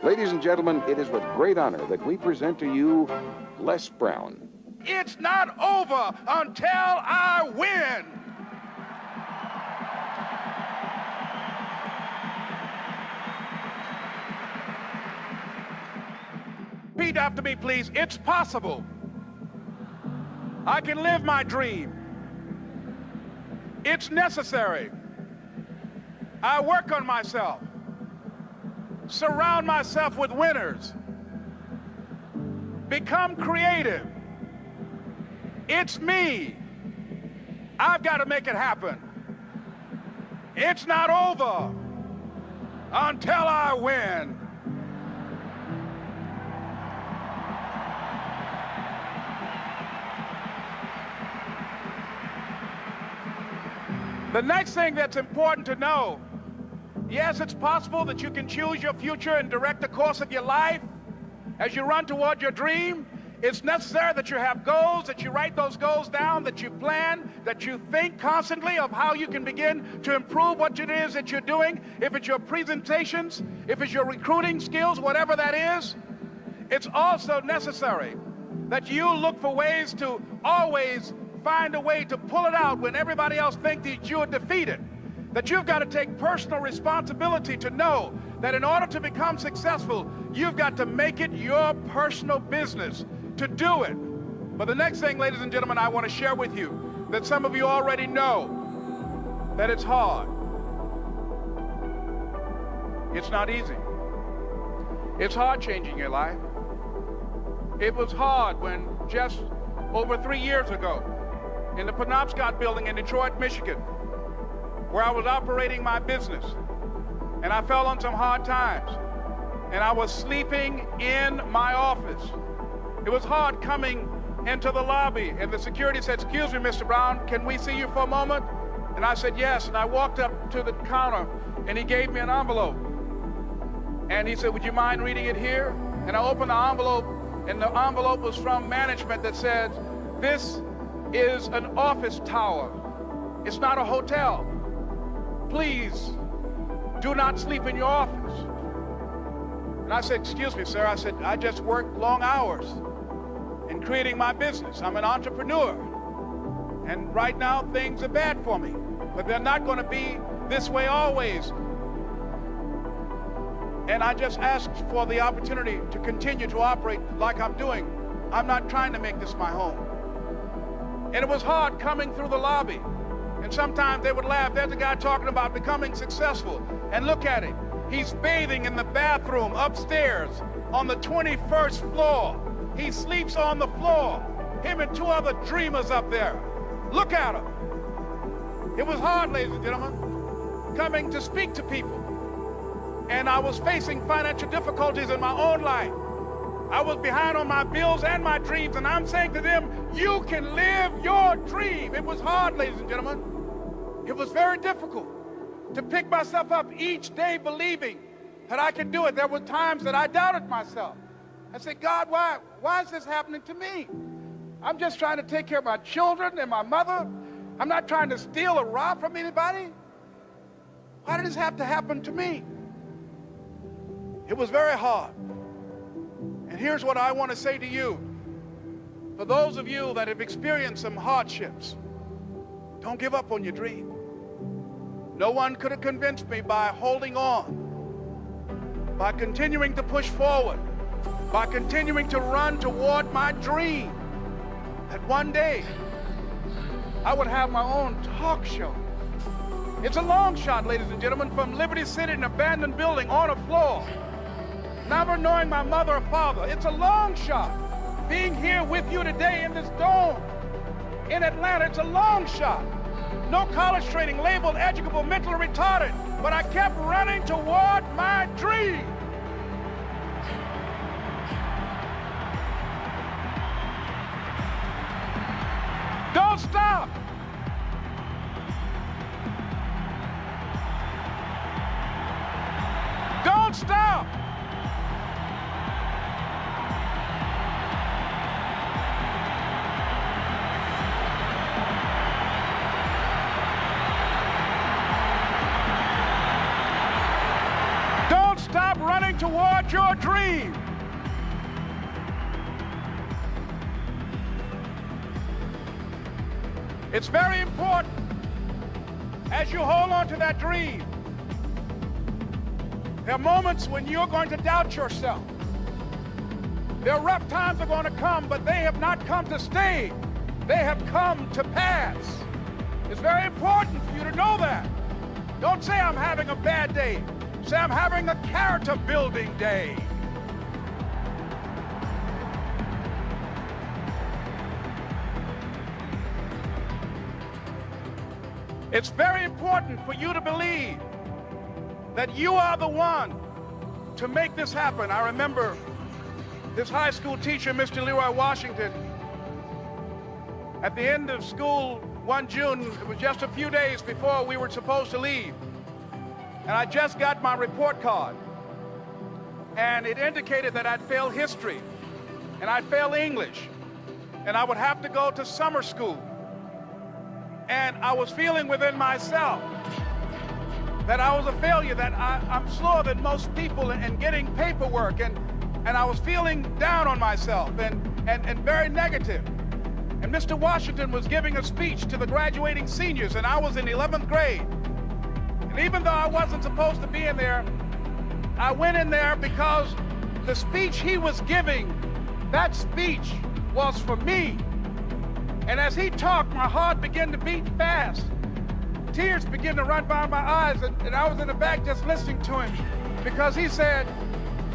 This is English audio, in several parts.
Ladies and gentlemen, it is with great honor that we present to you Les Brown. It's not over until I win. Repeat after me, please. It's possible. I can live my dream. It's necessary. I work on myself. Surround myself with winners. Become creative. It's me. I've got to make it happen. It's not over until I win. The next thing that's important to know, yes, it's possible that you can choose your future and direct the course of your life as you run toward your dream. It's necessary that you have goals, that you write those goals down, that you plan, that you think constantly of how you can begin to improve what it is that you're doing. If it's your presentations, if it's your recruiting skills, whatever that is, it's also necessary that you look for ways to always find a way to pull it out when everybody else thinks that you're defeated. That you've got to take personal responsibility to know that in order to become successful, you've got to make it your personal business to do it. But the next thing, ladies and gentlemen, I want to share with you that some of you already know that it's hard. It's not easy. It's hard changing your life. It was hard when just over 3 years ago, in the Penobscot building in Detroit, Michigan, where I was operating my business, and I fell on some hard times, and I was sleeping in my office. It was hard coming into the lobby, and the security said, "Excuse me, Mr. Brown, can we see you for a moment?" And I said, "Yes," and I walked up to the counter, and he gave me an envelope. And he said, "Would you mind reading it here?" And I opened the envelope, and the envelope was from management that said, "This is an office tower. It's not a hotel. Please do not sleep in your office." And I said, "Excuse me, sir." I said, "I just work long hours in creating my business. I'm an entrepreneur. And right now things are bad for me, but they're not going to be this way always. And I just asked for the opportunity to continue to operate like I'm doing. I'm not trying to make this my home." And it was hard coming through the lobby. And sometimes they would laugh. There's a guy talking about becoming successful. And look at him. He's bathing in the bathroom upstairs on the 21st floor. He sleeps on the floor. Him and 2 other dreamers up there. Look at him. It was hard, ladies and gentlemen, coming to speak to people. And I was facing financial difficulties in my own life. I was behind on my bills and my dreams, and I'm saying to them, you can live your dream. It was hard, ladies and gentlemen. It was very difficult to pick myself up each day believing that I could do it. There were times that I doubted myself. I said, "God, why is this happening to me? I'm just trying to take care of my children and my mother. I'm not trying to steal or rob from anybody. Why did this have to happen to me?" It was very hard. And here's what I want to say to you. For those of you that have experienced some hardships, don't give up on your dream. No one could have convinced me by holding on, by continuing to push forward, by continuing to run toward my dream, that one day I would have my own talk show. It's a long shot, ladies and gentlemen, from Liberty City, an abandoned building on a floor, never knowing my mother or father. It's a long shot. Being here with you today in this dome in Atlanta, it's a long shot. No college training, labeled educable, mentally retarded, but I kept running toward my dream. Don't stop. Don't stop. Stop going toward your dream. It's very important as you hold on to that dream. There are moments when you're going to doubt yourself. There are rough times are going to come, but they have not come to stay. They have come to pass. It's very important for you to know that. Don't say I'm having a bad day. Say I'm having a character building day. It's very important for you to believe that you are the one to make this happen. I remember this high school teacher, Mr. Leroy Washington, at the end of school one June, it was just a few days before we were supposed to leave, and I just got my report card, and it indicated that I'd failed history, and I'd failed English, and I would have to go to summer school. And I was feeling within myself that I was a failure, that I'm slower than most people in getting paperwork, and I was feeling down on myself and very negative. And Mr. Washington was giving a speech to the graduating seniors, and I was in 11th grade. And even though I wasn't supposed to be in there, I went in there because the speech he was giving, that speech was for me. And as he talked, my heart began to beat fast. Tears began to run by my eyes, and I was in the back just listening to him because he said,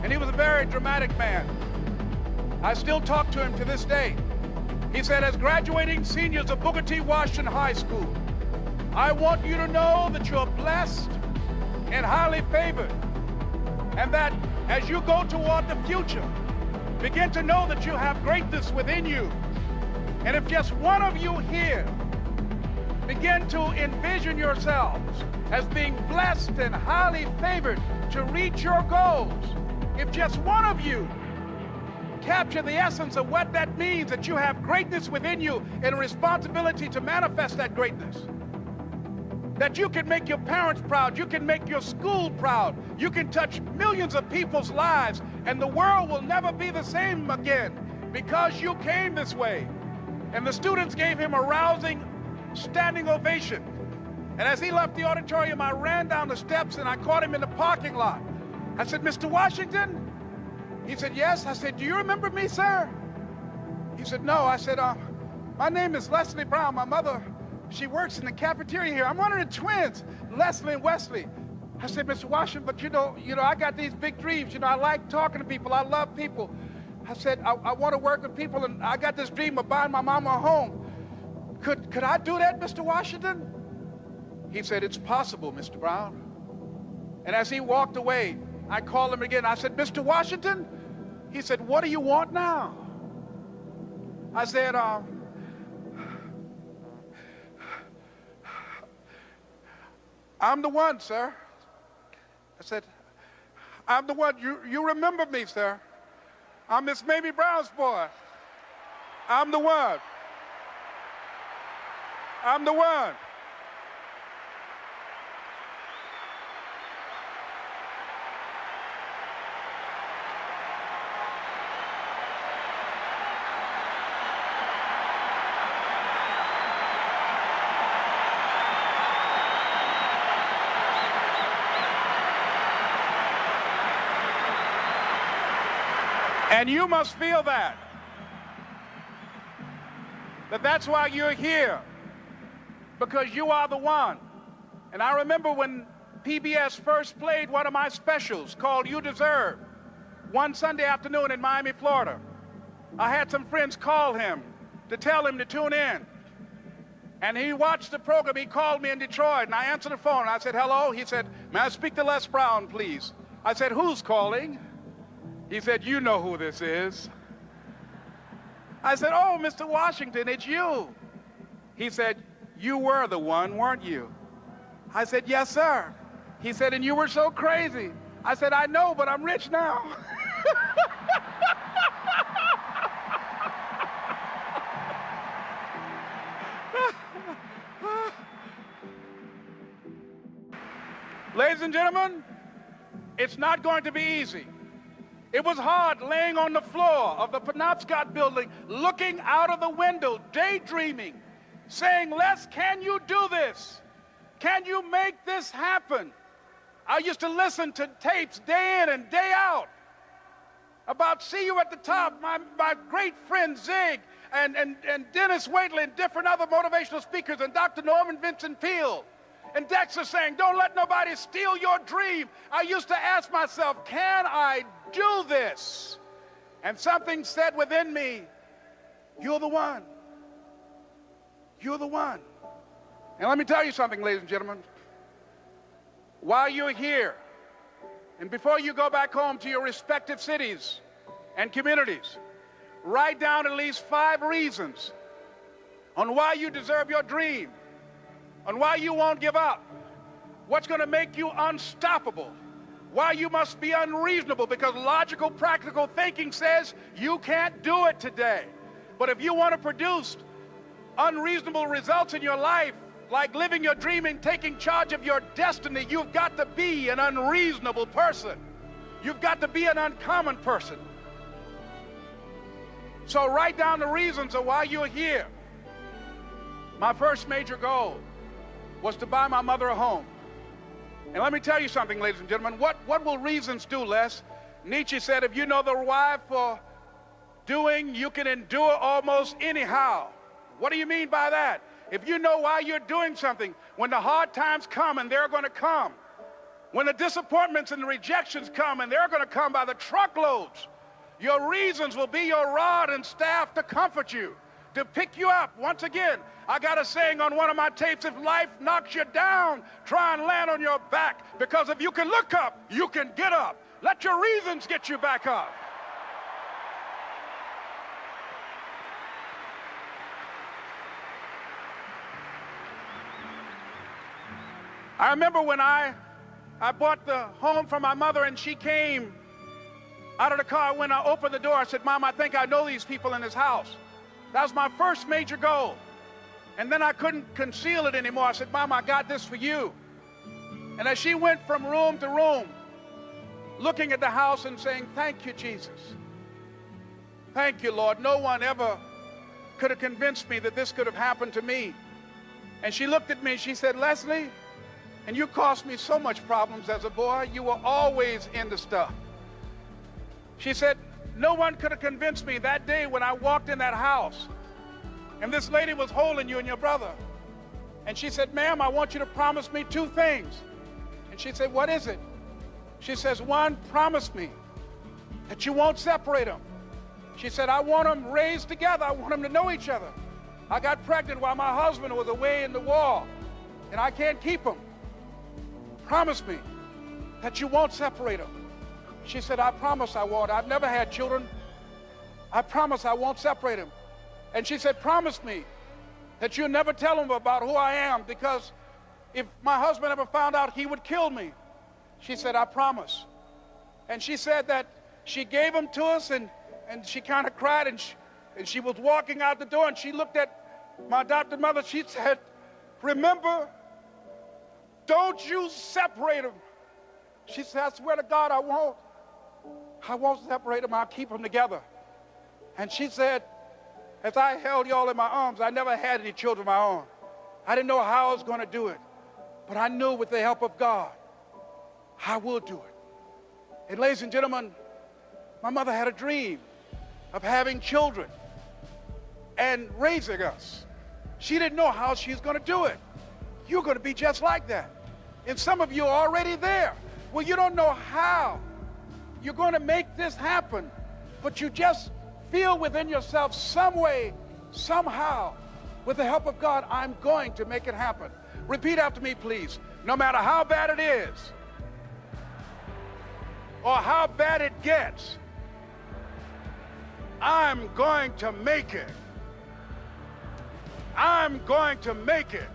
and he was a very dramatic man. I still talk to him to this day. He said, as graduating seniors of Booker T. Washington High School, I want you to know that you're blessed and highly favored, and that as you go toward the future, begin to know that you have greatness within you. And if just one of you here begin to envision yourselves as being blessed and highly favored to reach your goals, if just one of you capture the essence of what that means, that you have greatness within you and a responsibility to manifest that greatness, that you can make your parents proud, you can make your school proud, you can touch millions of people's lives, and the world will never be the same again because you came this way. And the students gave him a rousing standing ovation. And as he left the auditorium, I ran down the steps and I caught him in the parking lot. I said, Mr. Washington? He said, yes. I said, do you remember me, sir? He said, no. I said, my name is Leslie Brown. My mother, she works in the cafeteria here. I'm one of the twins, Leslie and Wesley. I said, Mr. Washington, but you know, I got these big dreams. I like talking to people. I love people. I said, I want to work with people, and I got this dream of buying my mama a home. Could I do that, Mr. Washington? He said, it's possible, Mr. Brown. And as he walked away, I called him again. I said, Mr. Washington? He said, what do you want now? I said, I'm the one, sir. I said, I'm the one. You remember me, sir. I'm Miss Mamie Brown's boy. I'm the one. I'm the one. And you must feel that that's why you're here, because you are the one. And I remember when PBS first played one of my specials called You Deserve, one Sunday afternoon in Miami, Florida. I had some friends call him to tell him to tune in. And he watched the program. He called me in Detroit, and I answered the phone. And I said, hello. He said, may I speak to Les Brown, please? I said, who's calling? He said, you know who this is. I said, oh, Mr. Washington, it's you. He said, you were the one, weren't you? I said, yes, sir. He said, and you were so crazy. I said, I know, but I'm rich now. Ladies and gentlemen, It's not going to be easy. It was hard laying on the floor of the Penobscot building, looking out of the window, daydreaming, saying, Les, can you do this? Can you make this happen? I used to listen to tapes day in and day out about See You at the Top, my great friend Zig and Dennis Waitley and different other motivational speakers and Dr. Norman Vincent Peale and Dexter saying, don't let nobody steal your dream. I used to ask myself, can I do this? And something said within me, you're the one. You're the one. And let me tell you something, ladies and gentlemen. While you're here, and before you go back home to your respective cities and communities, write down at least 5 reasons on why you deserve your dream, on why you won't give up, what's going to make you unstoppable, why you must be unreasonable, because logical, practical thinking says you can't do it today. But if you want to produce unreasonable results in your life, like living your dream and taking charge of your destiny, you've got to be an unreasonable person. You've got to be an uncommon person. So write down the reasons of why you're here. My first major goal was to buy my mother a home. And let me tell you something, ladies and gentlemen. What will reasons do, Les? Nietzsche said, if you know the why for doing, you can endure almost anyhow. What do you mean by that? If you know why you're doing something, when the hard times come, and they're going to come, when the disappointments and the rejections come, and they're going to come by the truckloads, your reasons will be your rod and staff to comfort you, to pick you up. Once again, I got a saying on one of my tapes, if life knocks you down, try and land on your back, because if you can look up, you can get up. Let your reasons get you back up. I remember when I bought the home for my mother, and she came out of the car. When I opened the door, I said, Mom, I think I know these people in this house. That was my first major goal. And then I couldn't conceal it anymore. I said, Mom, I got this for you. And as she went from room to room, looking at the house and saying, thank you, Jesus. Thank you, Lord. No one ever could have convinced me that this could have happened to me. And she looked at me, she said, Leslie, and you caused me so much problems as a boy. You were always into stuff. She said, no one could have convinced me that day when I walked in that house and this lady was holding you and your brother. And she said, ma'am, I want you to promise me 2 things. And she said, what is it? She says, 1, promise me that you won't separate them. She said, I want them raised together. I want them to know each other. I got pregnant while my husband was away in the war, and I can't keep them. Promise me that you won't separate them. She said, I promise I won't. I've never had children. I promise I won't separate them. And she said, promise me that you'll never tell them about who I am, because if my husband ever found out, he would kill me. She said, I promise. And she said that she gave them to us, and she kind of cried, and she was walking out the door, and she looked at my adopted mother. She said, remember, don't you separate them. She said, I swear to God, I won't. I won't separate them. I'll keep them together. And she said, as I held y'all in my arms, I never had any children of my own. I didn't know how I was going to do it. But I knew with the help of God, I will do it. And ladies and gentlemen, my mother had a dream of having children and raising us. She didn't know how she was going to do it. You're going to be just like that. And some of you are already there. Well, you don't know how you're going to make this happen, but you just feel within yourself some way, somehow, with the help of God, I'm going to make it happen. Repeat after me, please. No matter how bad it is or how bad it gets, I'm going to make it. I'm going to make it.